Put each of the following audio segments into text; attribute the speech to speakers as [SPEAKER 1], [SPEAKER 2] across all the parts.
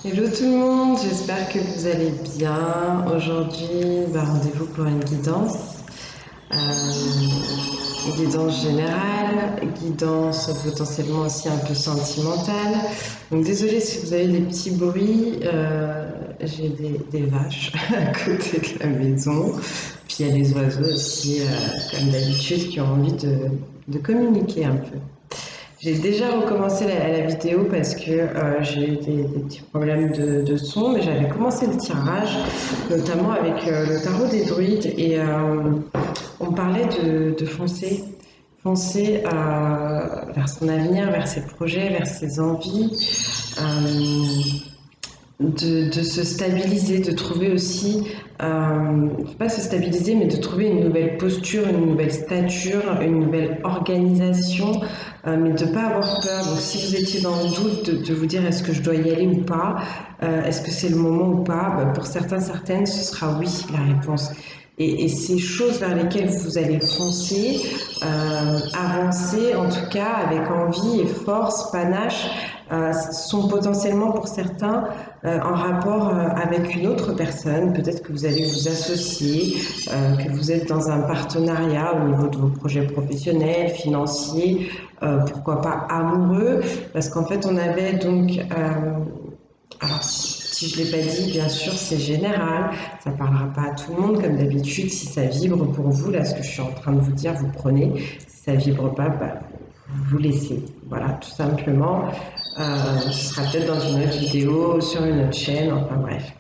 [SPEAKER 1] Hello tout le monde, j'espère que vous allez bien. Aujourd'hui, rendez-vous pour une guidance. Guidance générale, guidance potentiellement aussi un peu sentimentale. Donc désolée si vous avez des petits bruits, j'ai des vaches à côté de la maison. Puis il y a les oiseaux aussi, comme d'habitude, qui ont envie de communiquer un peu. J'ai déjà recommencé la vidéo parce que j'ai eu des petits problèmes de son, mais j'avais commencé le tirage, notamment avec le tarot des druides, et on parlait de foncer, foncer vers son avenir, vers ses projets, vers ses envies. De se stabiliser, de trouver aussi, pas se stabiliser, mais de trouver une nouvelle posture, une nouvelle stature, une nouvelle organisation, mais de ne pas avoir peur. Donc si vous étiez dans le doute de vous dire est-ce que je dois y aller ou pas, est-ce que c'est le moment ou pas, pour certains, certaines, ce sera oui la réponse. Et ces choses vers lesquelles vous allez foncer, avancer en tout cas avec envie et force, panache, sont potentiellement pour certains en rapport avec une autre personne. Peut-être que vous allez vous associer, que vous êtes dans un partenariat au niveau de vos projets professionnels, financiers, pourquoi pas amoureux, parce qu'en fait on avait donc alors, si je ne l'ai pas dit, bien sûr, c'est général. Ça ne parlera pas à tout le monde, comme d'habitude. Si ça vibre pour vous, là, ce que je suis en train de vous dire, vous prenez. Si ça ne vibre pas, vous laissez. Voilà, tout simplement. Ce sera peut-être dans une autre vidéo, sur une autre chaîne, enfin bref.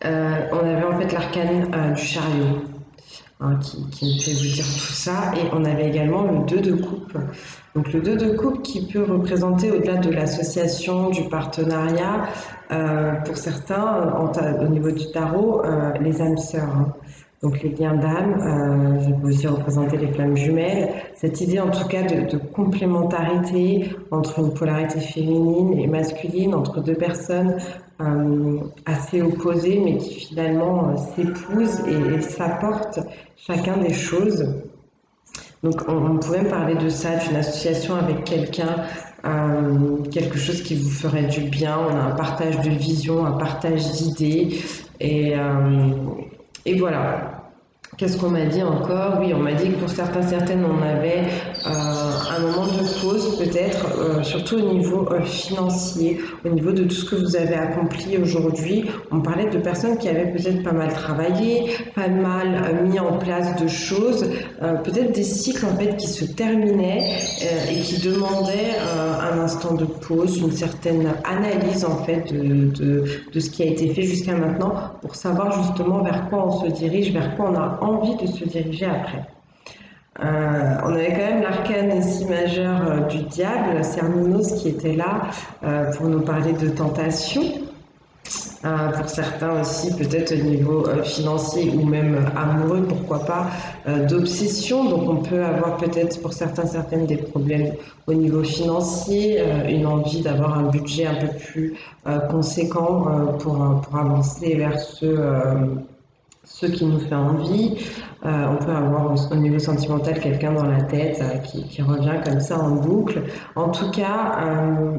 [SPEAKER 1] On avait en fait l'arcane du chariot. Hein, qui me fait vous dire tout ça. Et on avait également le 2 de coupe. Donc le 2 de coupe qui peut représenter au-delà de l'association, du partenariat, pour certains, au niveau du tarot, les âmes sœurs. Hein. Donc les liens d'âme, je peux aussi représenter les flammes jumelles. Cette idée en tout cas de complémentarité entre une polarité féminine et masculine, entre deux personnes assez opposées mais qui finalement s'épousent et s'apportent chacun des choses. Donc on pourrait me parler de ça, d'une association avec quelqu'un, quelque chose qui vous ferait du bien. On a un partage de vision, un partage d'idées et voilà. Qu'est-ce qu'on m'a dit encore? Oui, on m'a dit que pour certains, certaines, on avait un moment de pause peut-être, surtout au niveau financier, au niveau de tout ce que vous avez accompli aujourd'hui. On parlait de personnes qui avaient peut-être pas mal travaillé, pas mal mis en place de choses, peut-être des cycles en fait qui se terminaient et qui demandaient un instant de pause, une certaine analyse en fait de ce qui a été fait jusqu'à maintenant pour savoir justement vers quoi on se dirige, vers quoi on a envie de se diriger après. On avait quand même l'arcane ici majeur du diable, Cernunos, qui était là pour nous parler de tentation. Pour certains aussi, peut-être au niveau financier ou même amoureux, pourquoi pas, d'obsession. Donc on peut avoir peut-être pour certains, certaines des problèmes au niveau financier, une envie d'avoir un budget un peu plus conséquent pour avancer vers ce qui nous fait envie. On peut avoir au niveau sentimental quelqu'un dans la tête qui revient comme ça en boucle. En tout cas,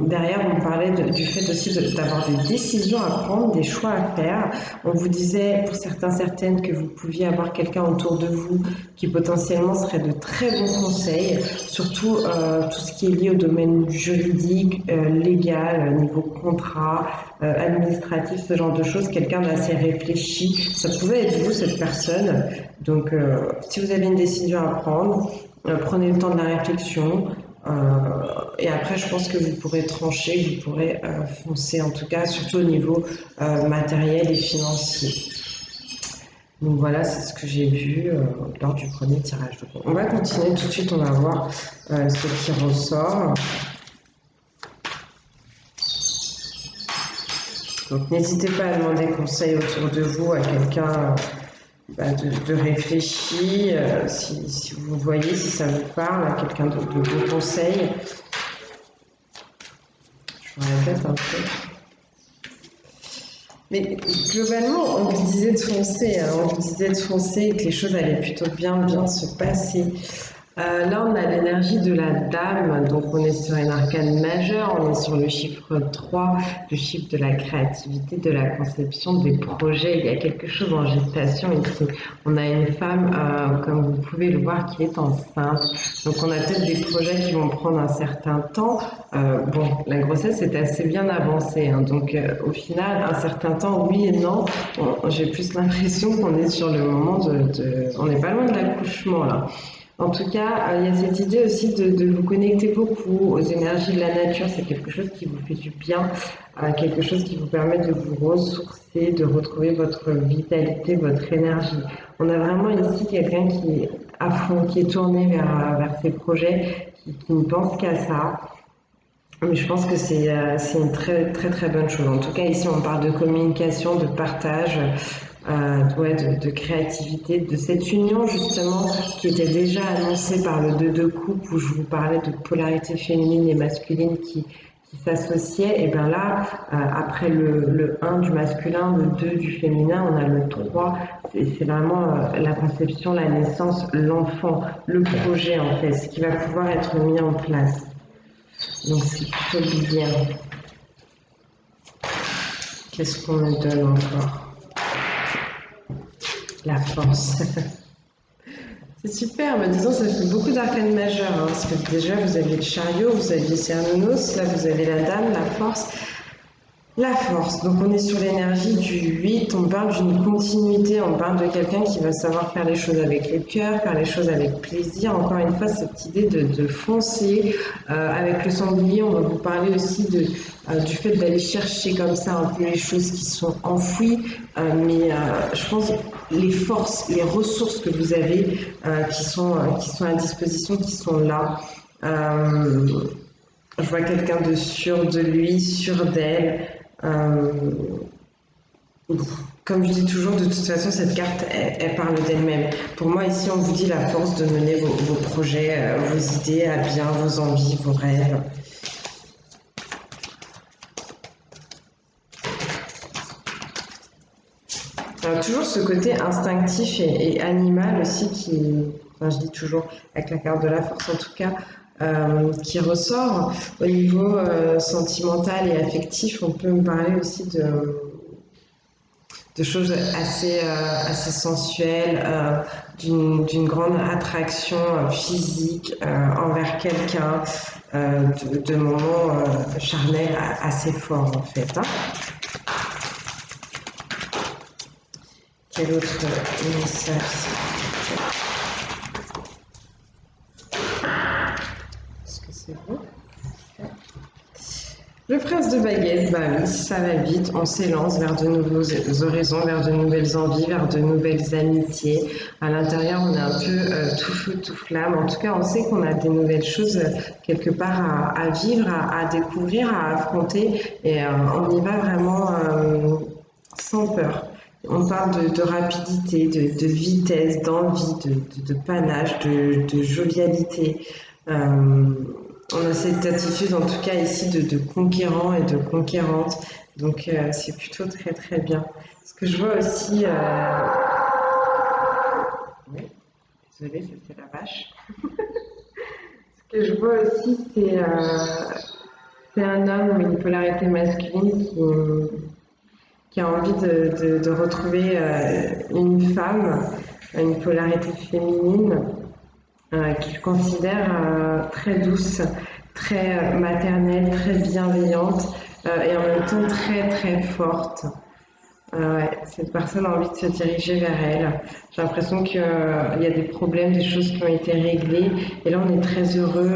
[SPEAKER 1] derrière, on parlait du fait aussi d'avoir des décisions à prendre, des choix à faire. On vous disait pour certains, certaines que vous pouviez avoir quelqu'un autour de vous qui potentiellement serait de très bons conseils, surtout tout ce qui est lié au domaine juridique, légal, niveau contrat, administratif, ce genre de choses, quelqu'un d'assez réfléchi. Ça pouvait être vous, cette personne. Donc, si vous avez une décision à prendre, prenez le temps de la réflexion. Et après, je pense que vous pourrez trancher, vous pourrez foncer, en tout cas, surtout au niveau matériel et financier. Donc voilà, c'est ce que j'ai vu lors du premier tirage. Donc, on va continuer tout de suite, on va voir ce qui ressort. Donc n'hésitez pas à demander conseil autour de vous à quelqu'un de réfléchi, si vous voyez, si ça vous parle, à quelqu'un de bons conseils. Je me répète un peu. Mais globalement, on vous disait de foncer, hein, on vous disait de foncer et que les choses allaient plutôt bien se passer. Là, on a l'énergie de la dame, donc on est sur une arcane majeure, on est sur le chiffre 3, le chiffre de la créativité, de la conception des projets. Il y a quelque chose en gestation ici. On a une femme, comme vous pouvez le voir, qui est enceinte. Donc on a peut-être des projets qui vont prendre un certain temps. Bon, la grossesse est assez bien avancée, hein, donc au final, un certain temps, oui et non. J'ai plus l'impression qu'on est sur le moment on n'est pas loin de l'accouchement là. En tout cas, il y a cette idée aussi de vous connecter beaucoup aux énergies de la nature. C'est quelque chose qui vous fait du bien, quelque chose qui vous permet de vous ressourcer, de retrouver votre vitalité, votre énergie. On a vraiment ici quelqu'un qui est à fond, qui est tourné vers ses projets, qui ne pense qu'à ça. Mais je pense que c'est une très très très bonne chose. En tout cas, ici, on parle de communication, de partage, ouais, de créativité, de cette union justement qui était déjà annoncée par le 2 de coupe où je vous parlais de polarité féminine et masculine qui s'associaient. Et bien là, après le 1 du masculin, le 2 du féminin, on a le 3. C'est vraiment la conception, la naissance, l'enfant, le projet en fait, ce qui va pouvoir être mis en place. Donc c'est plutôt bien. Qu'est-ce qu'on me donne encore? La force. C'est super, mais disons, ça fait beaucoup d'arcanes majeures, hein, parce que déjà, vous aviez le chariot, vous aviez Cernunnos, là, vous avez la dame, la force. La force, donc on est sur l'énergie du 8, on parle d'une continuité, on parle de quelqu'un qui va savoir faire les choses avec le cœur, faire les choses avec plaisir. Encore une fois, cette idée de foncer. Avec le sanglier, on va vous parler aussi du fait d'aller chercher comme ça un peu les choses qui sont enfouies. Mais je pense les forces, les ressources que vous avez qui sont à disposition, qui sont là. Je vois quelqu'un de sûr de lui, sûr d'elle. Euh, Comme je dis toujours, de toute façon, cette carte, elle parle d'elle-même. Pour moi, ici, on vous dit la force de mener vos projets, vos idées à bien, vos envies, vos rêves. Toujours ce côté instinctif et animal aussi enfin, je dis toujours avec la carte de la force en tout cas, qui ressort. Au niveau sentimental et affectif, on peut me parler aussi de choses assez sensuelles, d'une grande attraction physique envers quelqu'un, de moments charnels assez forts en fait. Hein. Quel autre message? Est-ce que c'est bon? Le prince de baguette, bah oui, ça va vite, on s'élance vers de nouveaux horizons, vers de nouvelles envies, vers de nouvelles amitiés. À l'intérieur, on est un peu tout feu, tout flamme. En tout cas, on sait qu'on a des nouvelles choses quelque part à vivre, à découvrir, à affronter. Et on y va vraiment sans peur. On parle de rapidité, de vitesse, d'envie, de panache, de jovialité. On a cette attitude, en tout cas ici, de conquérant et de conquérante. Donc, c'est plutôt très, très bien. Ce que je vois aussi... Oui, désolée, c'était la vache. Ce que je vois aussi, c'est un homme ou une polarité masculine qui a envie de retrouver une femme, une polarité féminine, qu'il considère très douce, très maternelle, très bienveillante et en même temps très très forte. Ouais, cette personne a envie de se diriger vers elle. J'ai l'impression qu'il y a des problèmes, des choses qui ont été réglées. Et là, on est très heureux.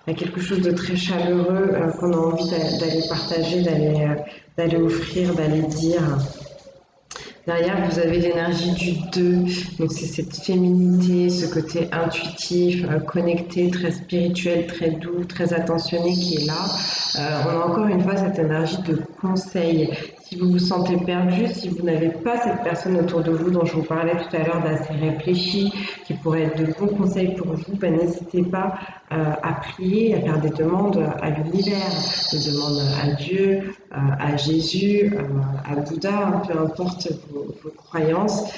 [SPEAKER 1] Il y a quelque chose de très chaleureux qu'on a envie d'aller partager, d'aller offrir, d'aller dire. Derrière, vous avez l'énergie du 2, donc c'est cette féminité, ce côté intuitif, connecté, très spirituel, très doux, très attentionné qui est là. On a encore une fois cette énergie de conseil. Si vous vous sentez perdu, si vous n'avez pas cette personne autour de vous dont je vous parlais tout à l'heure d'assez réfléchi, qui pourrait être de bons conseils pour vous, ben, n'hésitez pas à prier, à faire des demandes à l'univers, des demandes à Dieu, à Jésus, à Bouddha, peu importe vos croyances.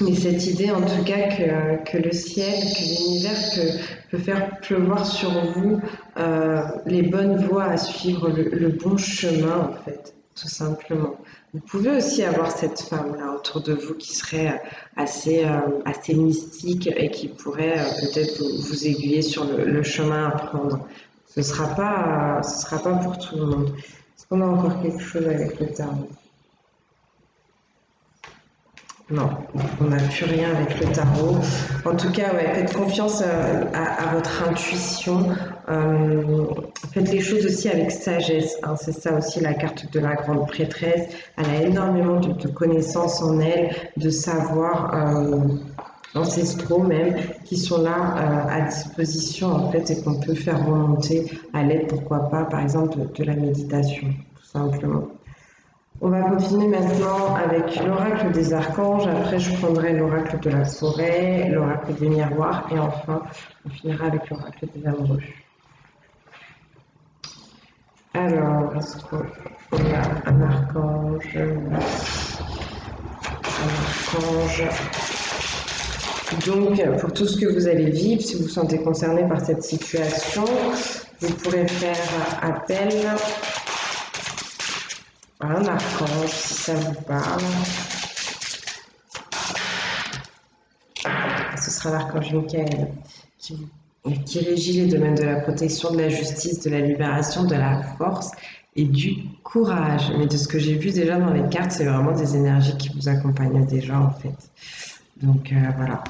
[SPEAKER 1] Mais cette idée, en tout cas, que le ciel, que l'univers peut faire pleuvoir sur vous les bonnes voies à suivre, le bon chemin, en fait, tout simplement. Vous pouvez aussi avoir cette femme-là autour de vous qui serait assez mystique et qui pourrait peut-être vous aiguiller sur le chemin à prendre. Ce sera pas pour tout le monde. Est-ce qu'on a encore quelque chose avec le tarot? Non, on n'a plus rien avec le tarot. En tout cas, ouais, faites confiance à votre intuition. Faites les choses aussi avec sagesse, hein. C'est ça aussi la carte de la grande prêtresse. Elle a énormément de connaissances en elle, de savoirs ancestraux même, qui sont là à disposition en fait et qu'on peut faire remonter à l'aide, pourquoi pas, par exemple, de la méditation, tout simplement. On va continuer maintenant avec l'oracle des archanges. Après, je prendrai l'oracle de la forêt, l'oracle des miroirs et enfin, on finira avec l'oracle des amoureux. Alors, est-ce qu'on a un archange? Donc, pour tout ce que vous allez vivre, si vous vous sentez concerné par cette situation, vous pourrez faire appel à un archange si ça vous parle. Ce sera l'archange Michael qui régit les domaines de la protection, de la justice, de la libération, de la force et du courage. Mais de ce que j'ai vu déjà dans les cartes, c'est vraiment des énergies qui vous accompagnent déjà en fait. Donc voilà.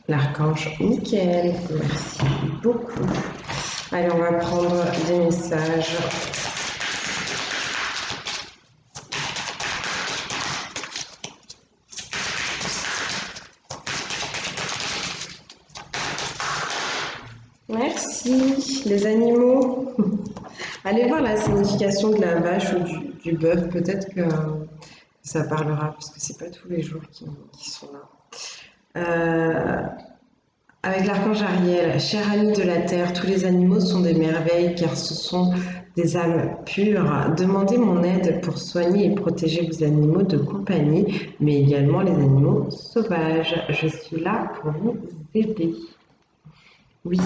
[SPEAKER 1] L'archange Michael, merci beaucoup. Allez, on va prendre des messages. Merci, les animaux. Allez voir la signification de la vache ou du bœuf, peut-être que ça parlera, parce que c'est pas tous les jours qui sont là. Avec l'archange Ariel, cher ami de la terre, tous les animaux sont des merveilles car ce sont des âmes pures. Demandez mon aide pour soigner et protéger vos animaux de compagnie, mais également les animaux sauvages. Je suis là pour vous aider. Oui,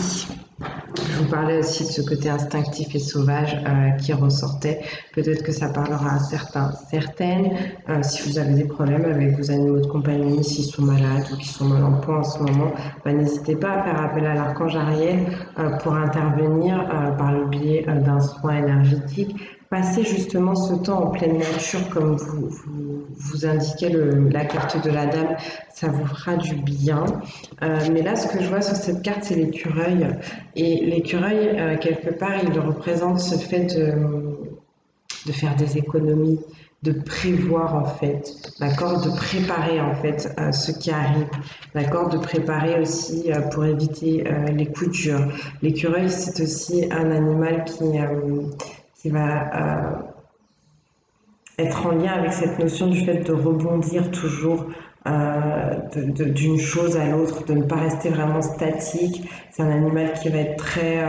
[SPEAKER 1] je vous parlais aussi de ce côté instinctif et sauvage qui ressortait. Peut-être que ça parlera à certains, certaines. Si vous avez des problèmes avec vos animaux de compagnie, s'ils sont malades ou qu'ils sont mal en point en ce moment, n'hésitez pas à faire appel à l'archange Ariel pour intervenir par le biais d'un soin énergétique. Passez justement ce temps en pleine nature, comme vous indiquait la carte de la dame, ça vous fera du bien. Mais là, ce que je vois sur cette carte, c'est l'écureuil. Et l'écureuil, quelque part, il représente ce fait de faire des économies, de prévoir en fait, d'accord, de préparer en fait ce qui arrive, d'accord, de préparer aussi pour éviter les coups durs. L'écureuil, c'est aussi un animal qui va être en lien avec cette notion du fait de rebondir toujours d'une chose à l'autre, de ne pas rester vraiment statique. C'est un animal qui va être très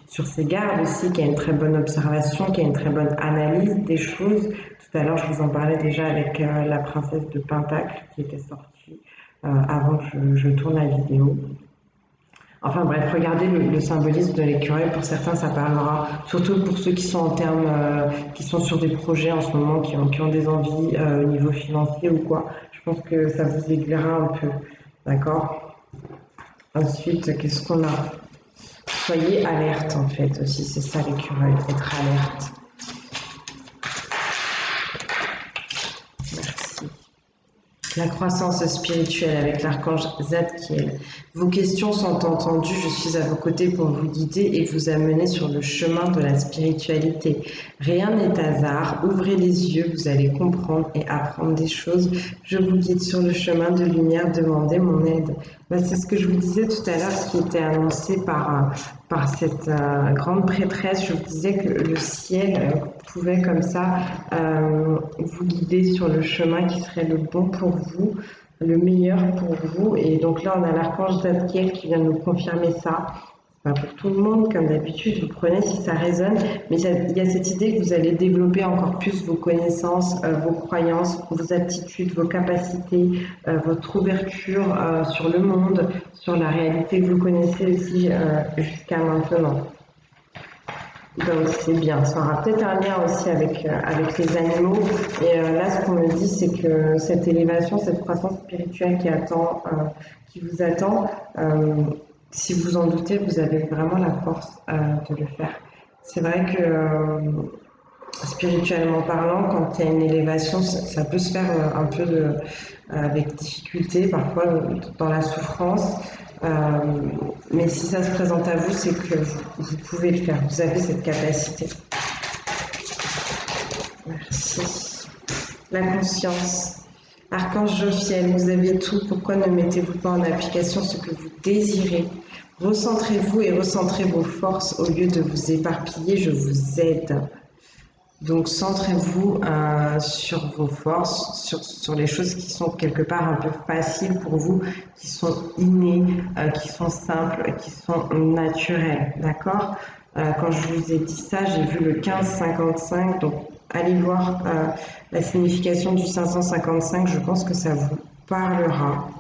[SPEAKER 1] sur ses gardes aussi, qui a une très bonne observation, qui a une très bonne analyse des choses. Tout à l'heure, je vous en parlais déjà avec la princesse de Pentacle qui était sortie avant que je tourne la vidéo. Enfin bref, regardez le symbolisme de l'écureuil. Pour certains, ça parlera, surtout pour ceux qui sont en termes, qui sont sur des projets en ce moment, qui ont des envies au niveau financier ou quoi. Je pense que ça vous aiguillera un peu, d'accord? Ensuite, qu'est-ce qu'on a? Soyez alerte en fait aussi, c'est ça l'écureuil, être alerte. Merci. La croissance spirituelle avec l'archange Zadkiel. Vos questions sont entendues, je suis à vos côtés pour vous guider et vous amener sur le chemin de la spiritualité. Rien n'est hasard, ouvrez les yeux, vous allez comprendre et apprendre des choses. Je vous guide sur le chemin de lumière, demandez mon aide. C'est ce que je vous disais tout à l'heure, ce qui était annoncé par cette grande prêtresse. Je vous disais que le ciel pouvait comme ça vous guider sur le chemin qui serait le bon pour vous, le meilleur pour vous. Et donc là, on a l'archange Zadkiel qui vient nous confirmer ça. pas pour tout le monde, comme d'habitude, vous prenez si ça résonne, mais il y a cette idée que vous allez développer encore plus vos connaissances, vos croyances, vos aptitudes, vos capacités, votre ouverture sur le monde, sur la réalité que vous connaissez aussi jusqu'à maintenant. Donc c'est bien, ça aura peut-être un lien aussi avec les animaux. Et là, ce qu'on me dit, c'est que cette élévation, cette croissance spirituelle qui vous attend, si vous en doutez, vous avez vraiment la force de le faire. C'est vrai que spirituellement parlant, quand il y a une élévation, ça peut se faire un peu avec difficulté, parfois dans la souffrance. Mais si ça se présente à vous, c'est que vous pouvez le faire. Vous avez cette capacité. Merci. La conscience. Archange Jophiel, vous avez tout. Pourquoi ne mettez-vous pas en application ce que vous désirez? Recentrez-vous et recentrez vos forces au lieu de vous éparpiller. Je vous aide. Donc centrez-vous sur vos forces, sur les choses qui sont quelque part un peu faciles pour vous, qui sont innées, qui sont simples, qui sont naturelles, d'accord? Quand je vous ai dit ça, j'ai vu le 1555, donc allez voir la signification du 555, je pense que ça vous parlera.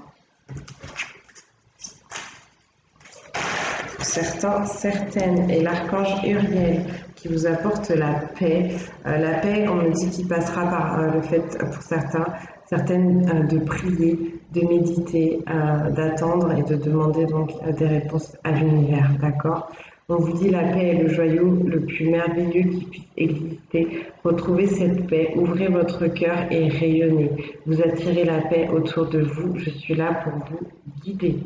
[SPEAKER 1] Certains, certaines, et l'archange Uriel qui vous apporte la paix. La paix, on me dit qu'il passera par le fait, pour certaines, de prier, de méditer, d'attendre et de demander donc des réponses à l'univers, d'accord? On vous dit la paix est le joyau le plus merveilleux qui puisse exister. Retrouvez cette paix, ouvrez votre cœur et rayonnez. Vous attirez la paix autour de vous. Je suis là pour vous guider.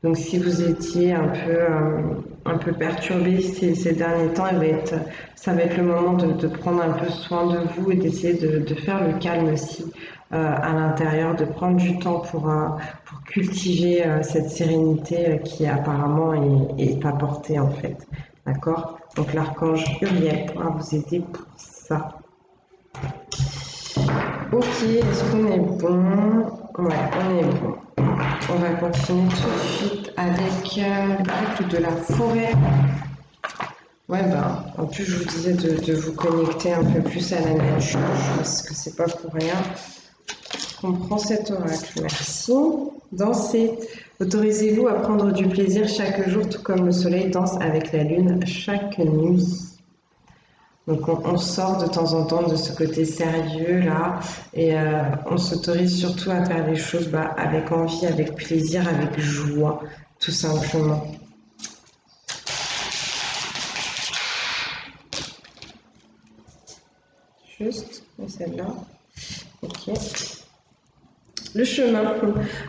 [SPEAKER 1] Donc si vous étiez un peu perturbé ces derniers temps, ça va être le moment de prendre un peu soin de vous et d'essayer de faire le calme aussi à l'intérieur, de prendre du temps pour cultiver cette sérénité qui apparemment est apportée en fait. D'accord? Donc l'archange Uriel pourra vous aider pour ça. Ok, est-ce qu'on est bon? Ouais, on est bon. On va continuer tout de suite avec le de la forêt. Ouais, en plus, je vous disais de vous connecter un peu plus à la nature, parce que c'est pas pour rien qu'on prend cet oracle. Merci. Dansez. Autorisez-vous à prendre du plaisir chaque jour, tout comme le soleil danse avec la lune chaque nuit. Donc on sort de temps en temps de ce côté sérieux là et on s'autorise surtout à faire les choses avec envie, avec plaisir, avec joie, tout simplement. Juste, celle-là. Ok. Le chemin.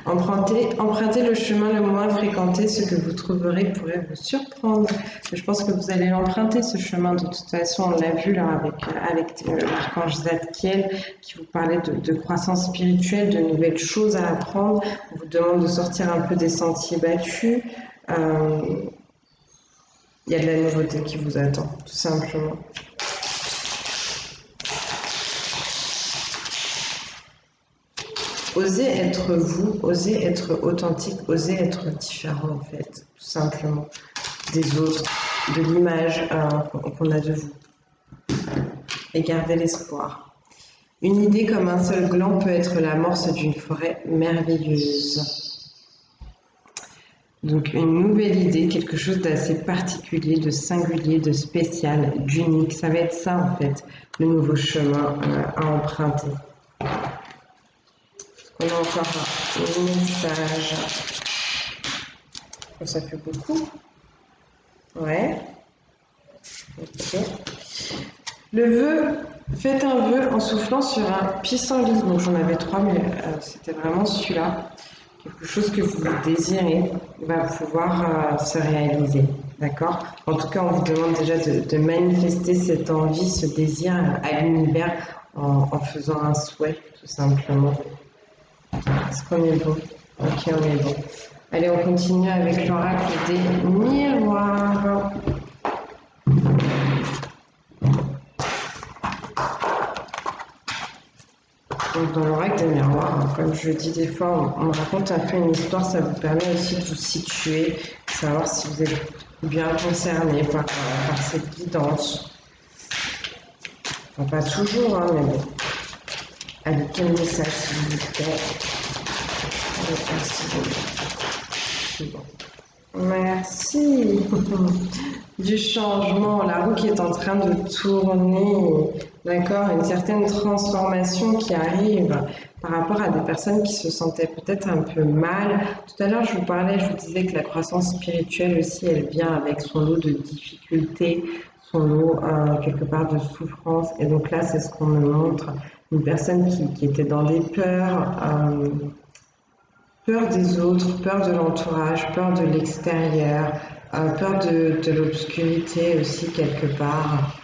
[SPEAKER 1] Empruntez le chemin le moins fréquenté, ce que vous trouverez pourrait vous surprendre. Je pense que vous allez l'emprunter, ce chemin. De toute façon, on l'a vu là avec l'archange Zadkiel qui vous parlait de croissance spirituelle, de nouvelles choses à apprendre. On vous demande de sortir un peu des sentiers battus. Il y a de la nouveauté qui vous attend, tout simplement. Osez être vous, osez être authentique, osez être différent en fait, tout simplement, des autres, de l'image qu'on a de vous. Et gardez l'espoir. Une idée comme un seul gland peut être l'amorce d'une forêt merveilleuse. Donc une nouvelle idée, quelque chose d'assez particulier, de singulier, de spécial, d'unique. Ça va être ça en fait, le nouveau chemin à emprunter. On a encore un message. Oh, ça fait beaucoup. Ouais. Ok. Le vœu, faites un vœu en soufflant sur un pissenlit. Donc j'en avais 3, mais c'était vraiment celui-là. Quelque chose que vous désirez va pouvoir se réaliser. D'accord? En tout cas, on vous demande déjà de manifester cette envie, ce désir à l'univers en faisant un souhait, tout simplement. Est-ce qu'on est bon? Ok, on est bon. Allez, on continue avec l'oracle des miroirs. Donc, dans l'oracle des miroirs, comme je dis des fois, on raconte un peu une histoire, ça vous permet aussi de vous situer, de savoir si vous êtes bien concerné par cette guidance. Enfin, pas toujours, hein, mais bon. Allez, quel message s'il vous plaît? Merci. Merci. Du changement, la roue qui est en train de tourner, d'accord, une certaine transformation qui arrive par rapport à des personnes qui se sentaient peut-être un peu mal. Tout à l'heure, je vous disais que la croissance spirituelle aussi, elle vient avec son lot de difficultés, son lot quelque part de souffrance. Et donc là, c'est ce qu'on me montre, une personne qui était dans des peurs. Peur des autres, peur de l'entourage, peur de l'extérieur, peur de l'obscurité aussi quelque part.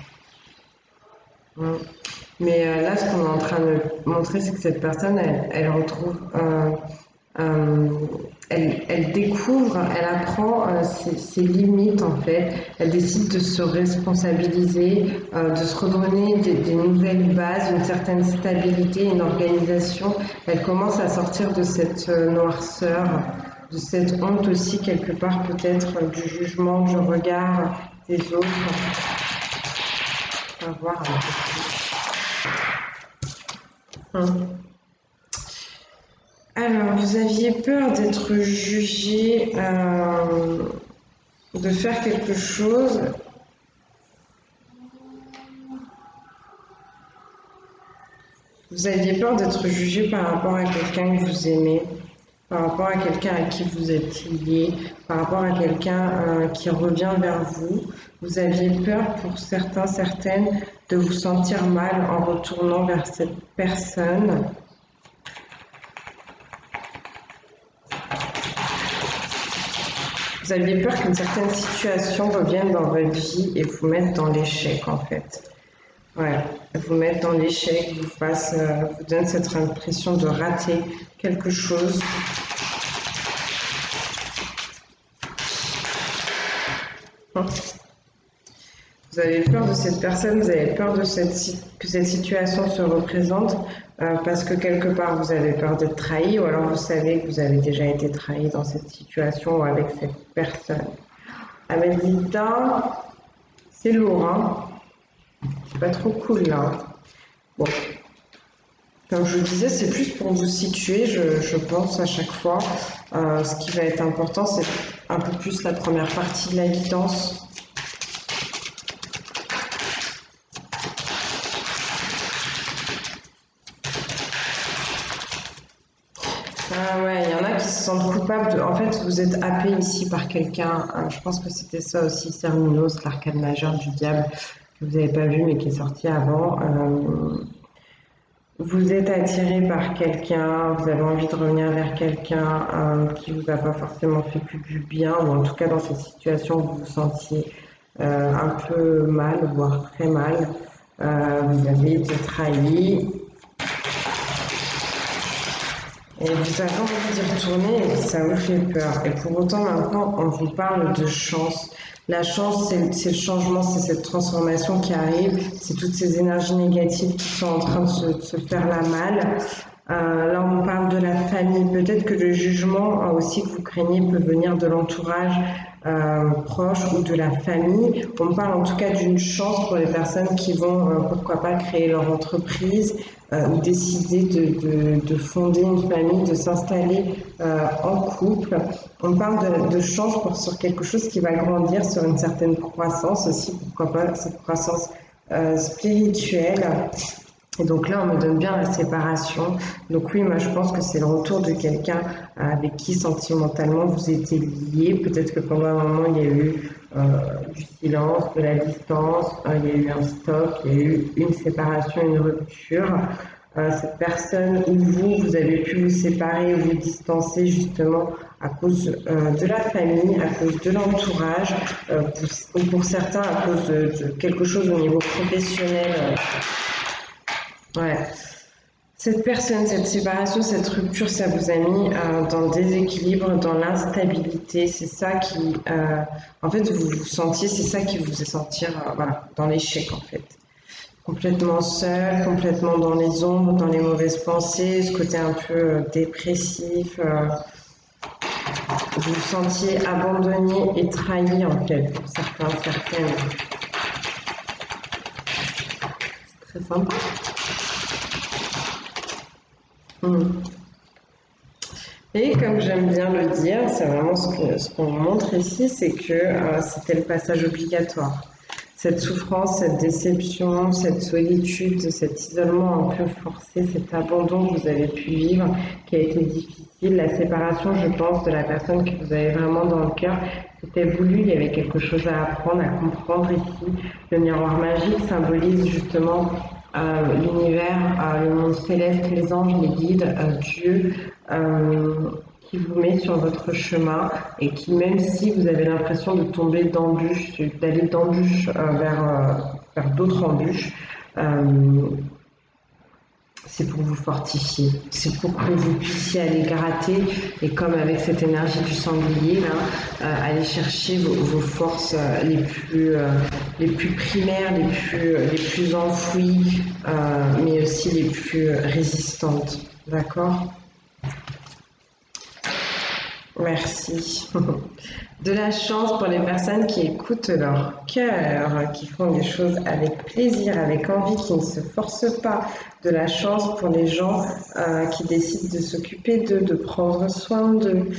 [SPEAKER 1] Mais là, ce qu'on est en train de montrer, c'est que cette personne, elle retrouve, elle découvre, elle apprend ses limites en fait. Elle décide de se responsabiliser, de se redonner des nouvelles bases, une certaine stabilité, une organisation. Elle commence à sortir de cette noirceur, de cette honte aussi quelque part peut-être du jugement, du regard des autres. On va voir un peu plus. Alors, vous aviez peur d'être jugé, de faire quelque chose. Vous aviez peur d'être jugé par rapport à quelqu'un que vous aimez, par rapport à quelqu'un à qui vous êtes lié, par rapport à quelqu'un qui revient vers vous. Vous aviez peur pour certains, certaines, de vous sentir mal en retournant vers cette personne. Vous aviez peur qu'une certaine situation revienne dans votre vie et vous mette dans l'échec en fait. Ouais, vous mette dans l'échec, vous donne cette impression de rater quelque chose. Vous avez peur de cette personne, vous avez peur que cette situation se représente parce que quelque part vous avez peur d'être trahi ou alors vous savez que vous avez déjà été trahi dans cette situation ou avec cette personne. Amandita, c'est lourd, hein? C'est pas trop cool là. Bon, comme je vous disais, c'est plus pour vous situer, je pense à chaque fois. Ce qui va être important, c'est un peu plus la première partie de la guidance. Ah ouais, il y en a qui se sentent coupables de... En fait, vous êtes happé ici par quelqu'un. Je pense que c'était ça aussi, Cernunos, l'arcane majeur du diable, que vous n'avez pas vu mais qui est sorti avant. Vous êtes attiré par quelqu'un, vous avez envie de revenir vers quelqu'un qui vous a pas forcément fait que du bien, ou en tout cas dans cette situation vous vous sentiez un peu mal, voire très mal. Vous avez été trahi. Et vous avez envie d'y retourner et ça vous fait peur. Et pour autant, maintenant, on vous parle de chance. La chance, c'est le changement, c'est cette transformation qui arrive, c'est toutes ces énergies négatives qui sont en train de se faire la malle. Là, on parle de la famille. Peut-être que le jugement aussi que vous craignez peut venir de l'entourage proche ou de la famille. On parle en tout cas d'une chance pour les personnes qui vont, pourquoi pas, créer leur entreprise ou décider de fonder une famille, de s'installer en couple. On parle de chance sur quelque chose qui va grandir, sur une certaine croissance aussi, pourquoi pas cette croissance spirituelle. Et donc là, on me donne bien la séparation. Donc oui, moi je pense que c'est le retour de quelqu'un avec qui sentimentalement vous étiez liés. Peut-être que pendant un moment, il y a eu du silence, de la distance, il y a eu un stop, il y a eu une séparation, une rupture. Cette personne ou vous avez pu vous séparer ou vous distancer justement à cause de la famille, à cause de l'entourage, ou pour certains à cause de quelque chose au niveau professionnel. Ouais. Cette personne, cette séparation, cette rupture, ça vous a mis dans le déséquilibre, dans l'instabilité. C'est ça qui, en fait, vous vous sentiez, c'est ça qui vous faisait sentir, voilà, dans l'échec en fait. Complètement seul, complètement dans les ombres, dans les mauvaises pensées, ce côté un peu dépressif. vous vous sentiez abandonné et trahi en fait, pour certains, certaines. C'est très sympa. Et comme j'aime bien le dire, c'est vraiment ce qu'on montre ici, c'est que c'était le passage obligatoire. Cette souffrance, cette déception, cette solitude, cet isolement un peu forcé, cet abandon que vous avez pu vivre, qui a été difficile, la séparation, je pense, de la personne que vous avez vraiment dans le cœur, c'était voulu, il y avait quelque chose à apprendre, à comprendre ici. Le miroir magique symbolise justement l'univers, le monde céleste, les anges, les guides, Dieu, qui vous met sur votre chemin et qui, même si vous avez l'impression de tomber d'embûche, d'aller d'embûche vers d'autres embûches, c'est pour vous fortifier, c'est pour que vous puissiez aller gratter et comme avec cette énergie du sanglier, là, aller chercher vos forces les plus primaires, les plus enfouies, mais aussi les plus résistantes. D'accord ? Merci. De la chance pour les personnes qui écoutent leur cœur, qui font des choses avec plaisir, avec envie, qui ne se forcent pas. De la chance pour les gens qui décident de s'occuper d'eux, de prendre soin d'eux,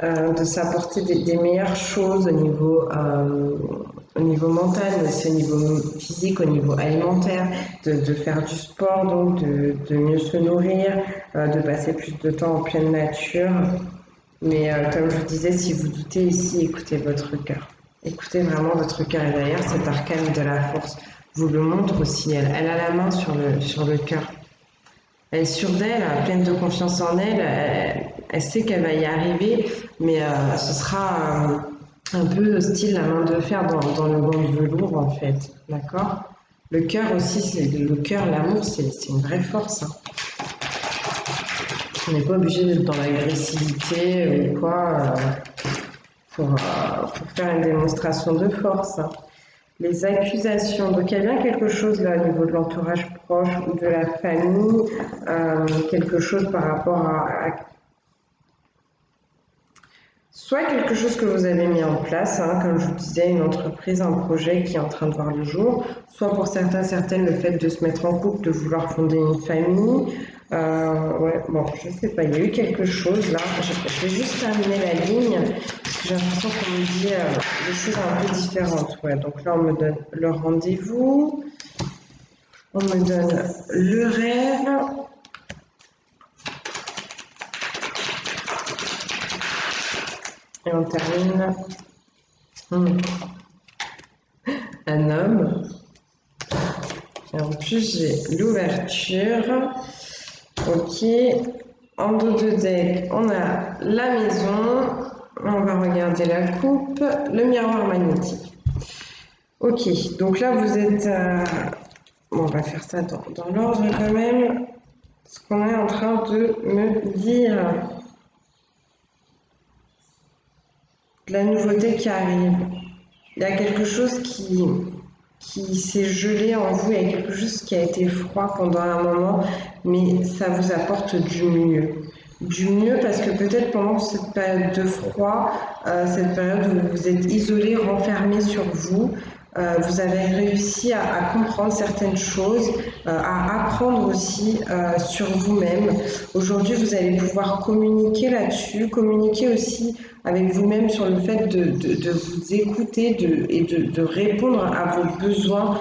[SPEAKER 1] de s'apporter des meilleures choses au niveau mental, mais aussi au niveau physique, au niveau alimentaire, de faire du sport, donc de mieux se nourrir, de passer plus de temps en pleine nature. Mais comme je vous disais, si vous doutez ici, écoutez votre cœur. Écoutez vraiment votre cœur. Et d'ailleurs, cet arcane de la force vous le montre aussi. Elle a la main sur le cœur. Elle est sûre d'elle, pleine de confiance en elle. Elle sait qu'elle va y arriver, mais ce sera un peu style la main de fer dans le gant de velours, en fait. D'accord ? Le cœur aussi, le cœur, l'amour, c'est une vraie force. Hein. On n'est pas obligé d'être dans l'agressivité ou quoi pour faire une démonstration de force. Les accusations, donc il y a bien quelque chose là au niveau de l'entourage proche ou de la famille, quelque chose par rapport à soit quelque chose que vous avez mis en place, hein, comme je vous disais, une entreprise, un projet qui est en train de voir le jour, soit pour certains, certaines, le fait de se mettre en couple, de vouloir fonder une famille. Ouais, bon, je sais pas, il y a eu quelque chose là. Je vais juste terminer la ligne, parce que j'ai l'impression qu'on me dit des choses un peu différentes. Ouais, donc là, on me donne le rendez-vous, on me donne le rêve. Et on termine. Un homme. Et en plus, j'ai l'ouverture. Ok. En dos de deck, on a la maison. On va regarder la coupe. Le miroir magnétique. Ok. Donc là, vous êtes... Bon, on va faire ça dans l'ordre quand même. Ce qu'on est en train de me dire. De la nouveauté qui arrive. Il y a quelque chose qui s'est gelé en vous, il y a quelque chose qui a été froid pendant un moment, mais ça vous apporte du mieux. Du mieux parce que peut-être pendant cette période de froid, cette période où vous êtes isolé, renfermé sur vous, vous avez réussi à comprendre certaines choses, à apprendre aussi sur vous-même. Aujourd'hui, vous allez pouvoir communiquer là-dessus, communiquer aussi avec vous-même sur le fait de vous écouter et de répondre à vos besoins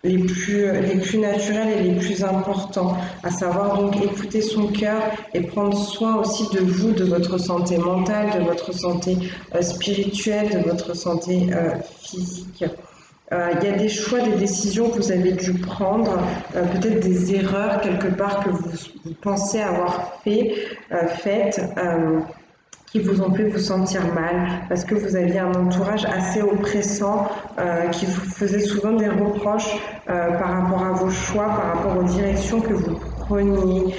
[SPEAKER 1] les plus naturels et les plus importants, à savoir donc écouter son cœur et prendre soin aussi de vous, de votre santé mentale, de votre santé spirituelle, de votre santé physique. Il y a des choix, des décisions que vous avez dû prendre, peut-être des erreurs quelque part que vous pensez avoir faites, qui vous ont fait vous sentir mal, parce que vous aviez un entourage assez oppressant, qui vous faisait souvent des reproches par rapport à vos choix, par rapport aux directions que vous preniez.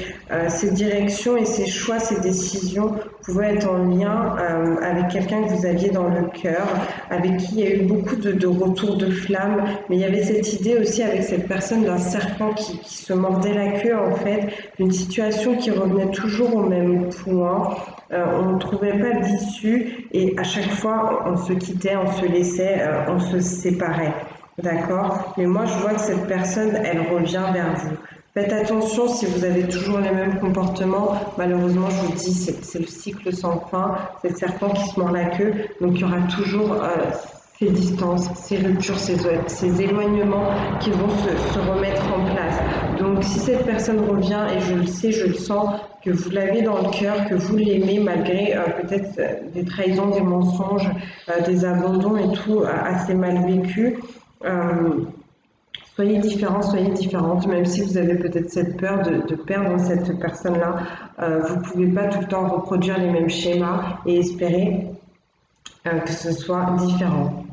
[SPEAKER 1] Ces directions et ces choix, ces décisions pouvaient être en lien avec quelqu'un que vous aviez dans le cœur, avec qui il y a eu beaucoup de retours de flammes, mais il y avait cette idée aussi avec cette personne d'un serpent qui se mordait la queue en fait, d'une situation qui revenait toujours au même point. on ne trouvait pas d'issue et à chaque fois on se quittait, on se laissait, on se séparait. D'accord? Mais moi je vois que cette personne, elle revient vers vous. Faites attention si vous avez toujours les mêmes comportements. Malheureusement, je vous dis, c'est le cycle sans fin, c'est le serpent qui se mord la queue. Donc il y aura toujours ces distances, ces ruptures, ces éloignements qui vont se remettre en place. Donc si cette personne revient, et je le sais, je le sens, que vous l'avez dans le cœur, que vous l'aimez malgré peut-être des trahisons, des mensonges, des abandons et tout assez mal vécu, soyez différents, soyez différentes, même si vous avez peut-être cette peur de perdre cette personne-là, vous ne pouvez pas tout le temps reproduire les mêmes schémas et espérer que ce soit différent.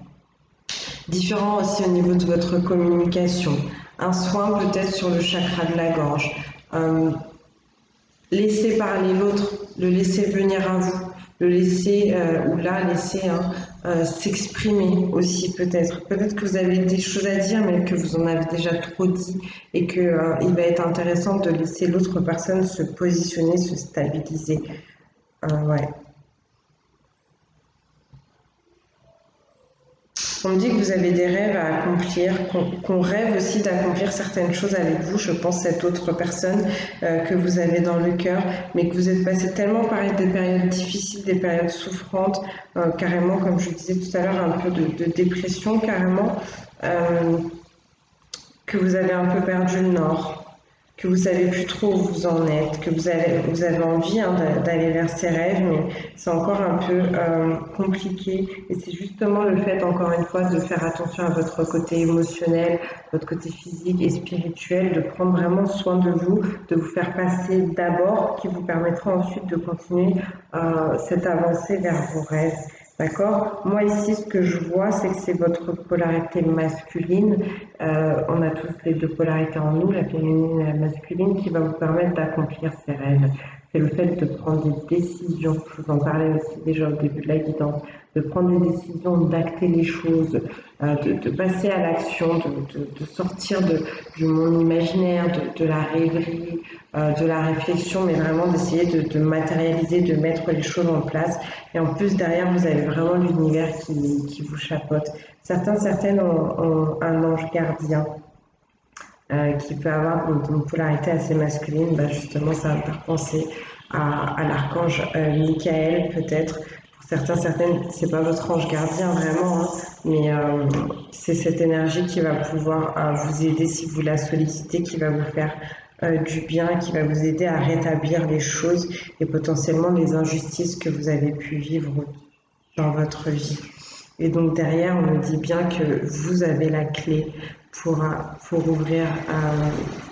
[SPEAKER 1] Différent aussi au niveau de votre communication. Un soin peut-être sur le chakra de la gorge. Laissez parler l'autre, le laisser venir à vous, le laisser ou la laisser s'exprimer aussi peut-être. Peut-être que vous avez des choses à dire mais que vous en avez déjà trop dit et que il va être intéressant de laisser l'autre personne se positionner, se stabiliser. Ouais. On me dit que vous avez des rêves à accomplir, qu'on rêve aussi d'accomplir certaines choses avec vous, je pense, cette autre personne que vous avez dans le cœur, mais que vous êtes passé tellement par des périodes difficiles, des périodes souffrantes, carrément, comme je disais tout à l'heure, un peu de dépression carrément, que vous avez un peu perdu le nord, que vous savez plus trop où vous en êtes, que vous avez envie d'aller vers ces rêves, mais c'est encore un peu compliqué. Et c'est justement le fait, encore une fois, de faire attention à votre côté émotionnel, votre côté physique et spirituel, de prendre vraiment soin de vous faire passer d'abord, qui vous permettra ensuite de continuer cette avancée vers vos rêves. D'accord? Moi ici, ce que je vois, c'est que c'est votre polarité masculine. On a tous les deux polarités en nous, la féminine et la masculine, qui va vous permettre d'accomplir ces rêves. C'est le fait de prendre des décisions. Je vous en parlais aussi déjà au début de la guidance, de prendre des décisions, d'acter les choses, de passer à l'action, de sortir du monde imaginaire, de la rêverie, de la réflexion, mais vraiment d'essayer de matérialiser, de mettre les choses en place. Et en plus, derrière, vous avez vraiment l'univers qui vous chapeaute. Certaines ont un ange gardien qui peut avoir une polarité assez masculine. Bah justement, ça va me faire penser à l'archange Michael, peut-être. Pour certaines, c'est pas votre ange gardien vraiment, hein, mais c'est cette énergie qui va pouvoir vous aider si vous la sollicitez, qui va vous faire du bien, qui va vous aider à rétablir les choses et potentiellement les injustices que vous avez pu vivre dans votre vie. Et donc derrière, on me dit bien que vous avez la clé pour ouvrir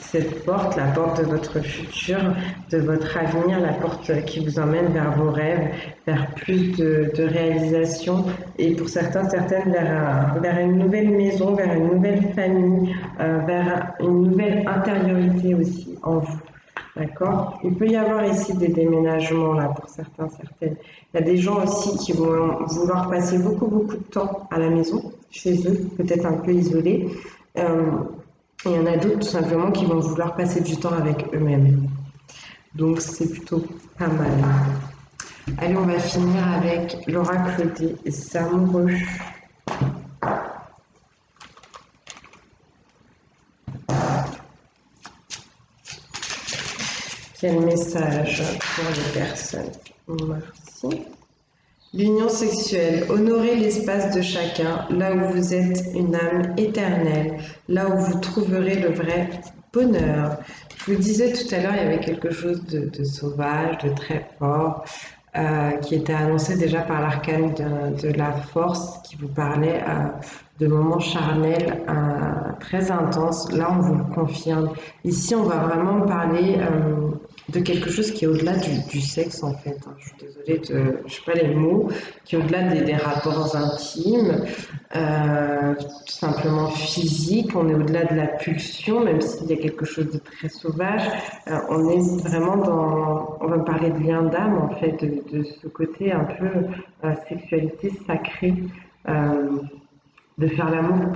[SPEAKER 1] cette porte, la porte de votre futur, de votre avenir, la porte qui vous emmène vers vos rêves, vers plus de réalisation et pour certaines vers une nouvelle maison, vers une nouvelle famille, vers une nouvelle intériorité aussi en vous. D'accord? Il peut y avoir ici des déménagements là pour certaines. Il y a des gens aussi qui vont vouloir passer beaucoup de temps à la maison, chez eux, peut-être un peu isolés. Et il y en a d'autres tout simplement qui vont vouloir passer du temps avec eux-mêmes. Donc c'est plutôt pas mal. Allez, on va finir avec l'oracle des amoureux. Quel message pour les personnes? Merci. L'union sexuelle. Honorez l'espace de chacun, là où vous êtes une âme éternelle, là où vous trouverez le vrai bonheur. Je vous disais tout à l'heure, il y avait quelque chose de sauvage, de très fort, qui était annoncé déjà par l'arcane de la force, qui vous parlait de moments charnels très intenses. Là, on vous le confirme. Ici, on va vraiment parler de quelque chose qui est au-delà du sexe, en fait. Je suis désolée je sais pas les mots, qui est au-delà des rapports intimes, tout simplement physiques. On est au-delà de la pulsion, même s'il y a quelque chose de très sauvage. On est vraiment on va parler de lien d'âme, en fait, de ce côté un peu sexualité sacrée, de faire l'amour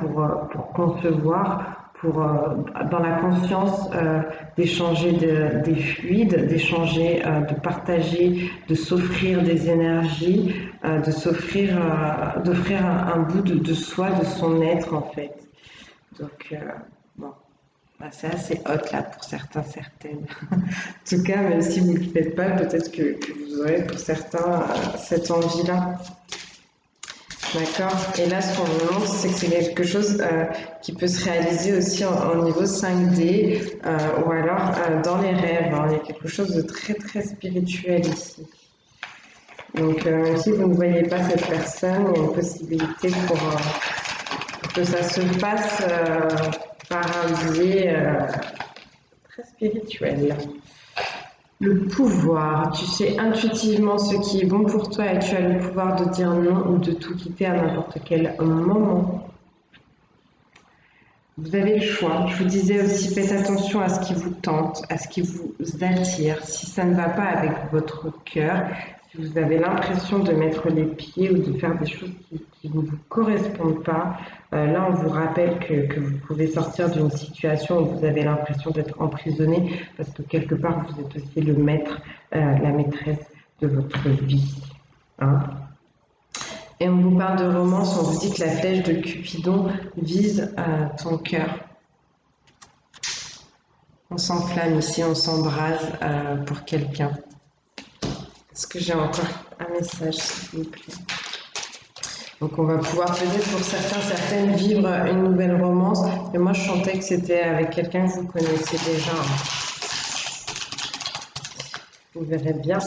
[SPEAKER 1] pour concevoir, dans la confiance d'échanger des fluides, d'échanger, de partager, de s'offrir des énergies, d'offrir un bout de soi, de son être en fait. Donc bon, bah, c'est assez hot là pour certains, certaines. En tout cas, même si vous ne le faites pas, peut-être que vous aurez pour certains cette envie-là. D'accord. Et là, ce qu'on me montre, c'est que c'est quelque chose qui peut se réaliser aussi en niveau 5D ou alors dans les rêves. Hein. Il y a quelque chose de très très spirituel ici. Donc, même si vous ne voyez pas cette personne, il y a une possibilité pour que ça se passe par un biais très spirituel. Le pouvoir, tu sais intuitivement ce qui est bon pour toi et tu as le pouvoir de dire non ou de tout quitter à n'importe quel moment. Vous avez le choix. Je vous disais aussi, faites attention à ce qui vous tente, à ce qui vous attire. Si ça ne va pas avec votre cœur, si vous avez l'impression de mettre les pieds ou de faire des choses qui ne vous correspondent pas, là on vous rappelle que vous pouvez sortir d'une situation où vous avez l'impression d'être emprisonné parce que quelque part vous êtes aussi le maître, la maîtresse de votre vie. Hein. Et on vous parle de romance, on vous dit que la flèche de Cupidon vise ton cœur. On s'enflamme ici, on s'embrase pour quelqu'un. Est-ce que j'ai encore un message, s'il vous plaît? Donc on va pouvoir peut-être pour certains, certaines vivre une nouvelle romance. Mais moi je sentais que c'était avec quelqu'un que vous connaissez déjà. Vous verrez bien.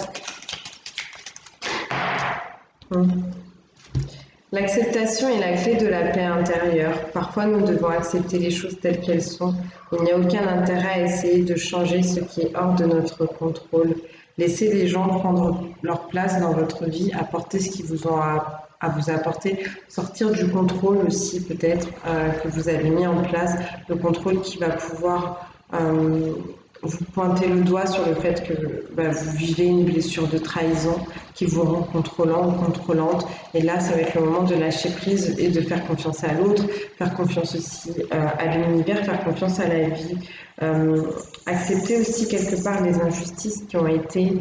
[SPEAKER 1] L'acceptation est la clé de la paix intérieure. Parfois, nous devons accepter les choses telles qu'elles sont. Il n'y a aucun intérêt à essayer de changer ce qui est hors de notre contrôle. Laissez les gens prendre leur place dans votre vie, apporter ce qu'ils vous ont à vous apporter, sortir du contrôle aussi peut-être que vous avez mis en place, le contrôle qui va pouvoir vous pointez le doigt sur le fait que vous vivez une blessure de trahison qui vous rend contrôlant ou contrôlante. Et là, ça va être le moment de lâcher prise et de faire confiance à l'autre, faire confiance aussi à l'univers, faire confiance à la vie. Accepter aussi quelque part les injustices qui ont été,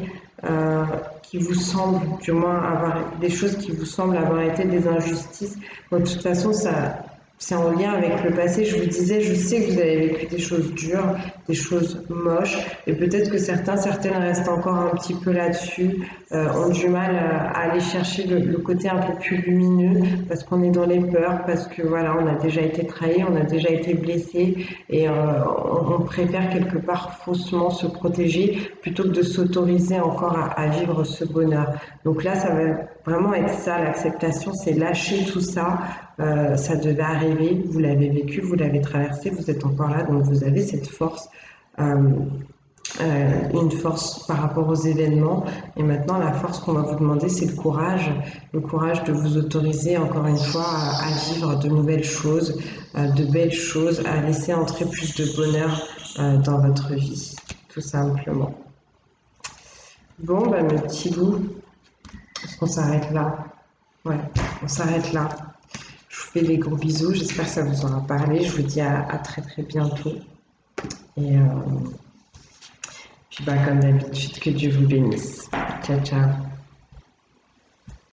[SPEAKER 1] qui vous semblent, du moins avoir des choses qui vous semblent avoir été des injustices. Donc, de toute façon, c'est en lien avec le passé. Je vous disais, je sais que vous avez vécu des choses dures, des choses moches, et peut-être que certaines restent encore un petit peu là-dessus, ont du mal à aller chercher le côté un peu plus lumineux, parce qu'on est dans les peurs, parce que voilà, on a déjà été trahi, on a déjà été blessé, et on préfère quelque part faussement se protéger plutôt que de s'autoriser encore à vivre ce bonheur. Donc là, ça va vraiment être ça, l'acceptation, c'est lâcher tout ça. Ça devait arriver, vous l'avez vécu, vous l'avez traversé, vous êtes encore là, donc vous avez cette force, une force par rapport aux événements. Et maintenant, la force qu'on va vous demander, c'est le courage de vous autoriser encore une fois à vivre de nouvelles choses, de belles choses, à laisser entrer plus de bonheur dans votre vie, tout simplement. Bon, mes petits loups, est-ce qu'on s'arrête là? Ouais, on s'arrête là. Je vous fais des gros bisous, j'espère que ça vous aura parlé. Je vous dis à très très bientôt. Et puis comme d'habitude, que Dieu vous bénisse. Ciao, ciao.